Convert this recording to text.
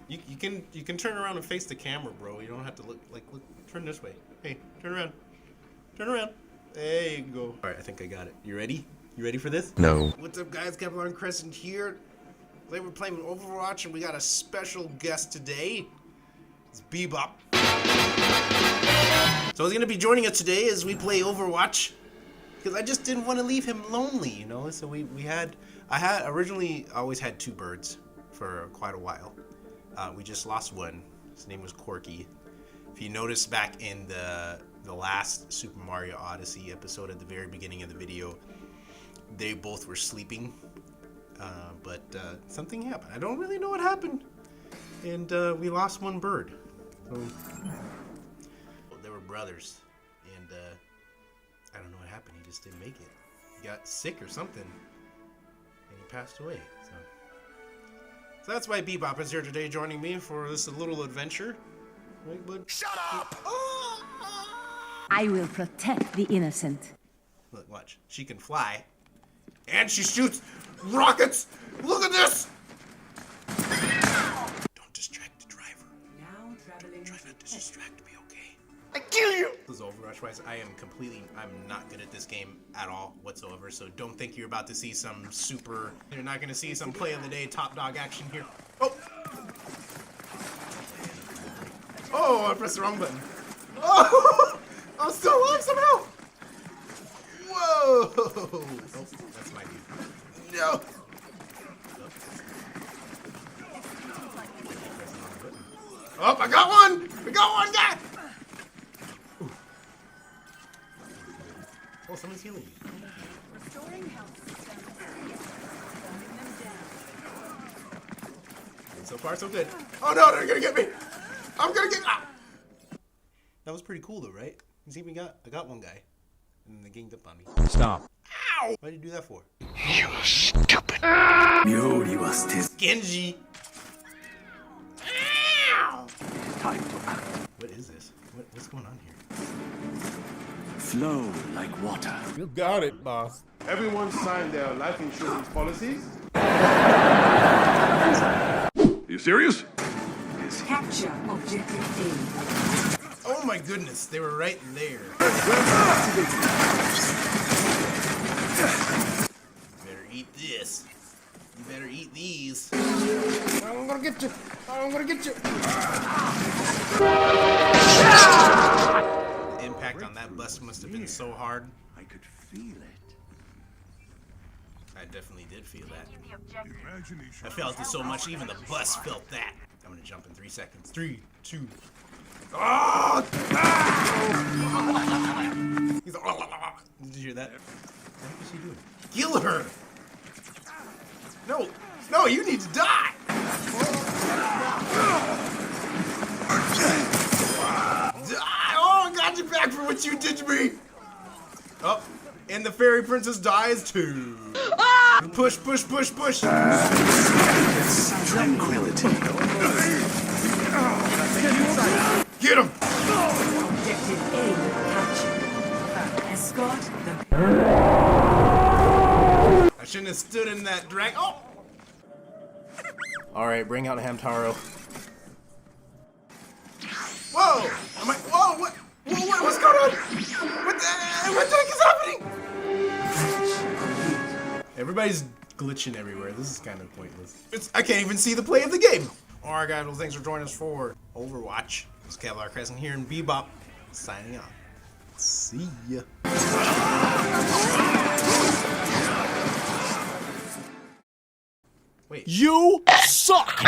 You can turn around and face the camera, bro. You don't have to look. Turn this way. Hey, turn around. Turn around. There you go. All right, I think I got it. You ready? You ready for this? No. What's up, guys? Kevlar Crescent here. Today we're playing Overwatch, and we got a special guest today. It's Bebop. So he's gonna be joining us today as we play Overwatch, because I just didn't want to leave him lonely, you know. So I originally always had two birds for quite a while. We just lost one. His name was Corky. If you notice back in the last Super Mario Odyssey episode at the very beginning of the video, they both were sleeping, but something happened. I don't really know what happened, and we lost one bird. So they were brothers, and I don't know what happened. He just didn't make it. He got sick or something, and he passed away. So that's why Bebop is here today, joining me for this little adventure. Right, bud? Shut up! I will protect the innocent. Look, watch. She can fly. And she shoots rockets! Look at this! Don't distract the driver. Now traveling. Try not to distract me, okay? I kill you! This is Overwatch-wise. I'm not good at this game at all whatsoever, so don't think you're about to see some you're not gonna see some play of the day top dog action here. Oh! Oh, I pressed the wrong button. Oh! I'm still alive somehow! Whoa! Oh, that's my dude. No! Oh, I got one! I got one guy! Ooh. Oh, someone's healing me. So far, so good. Oh no, they're gonna get me! I'm gonna get That was pretty cool though, right? You see, I got one guy, and they ganged up on me. Stop. Ow! Why'd you do that for? You stupid. Genji! Ow! Time to act. What is this? What's going on here? Flow like water. You got it, boss. Everyone signed their life insurance policies. Are you serious? Capture objective Oh my goodness, they were right there. You better eat this. You better eat these. I'm gonna get you. I'm gonna get you. The impact on that bus must have been so hard. I could feel it. I definitely did feel that. I felt it so much, even the bus felt that. I'm gonna jump in 3 seconds. 3, 2. Oh! He's like, did you hear that? What is she doing? Kill her! No, you need to die! Die! Oh, I got you back for what you did to me! Oh, and the fairy princess dies too. Push, push, push, push! Tranquility. Get him! Objective A captured. Escort the. I shouldn't have stood in that drag. Oh! Alright, bring out Hamtaro. Whoa! Whoa, what? What's going on? What the heck is happening? Everybody's glitching everywhere. This is kind of pointless. I can't even see the play of the game. Alright guys, well thanks for joining us for Overwatch. It's Kevlar Crescent here in Bebop, signing off. See ya. Wait. You suck!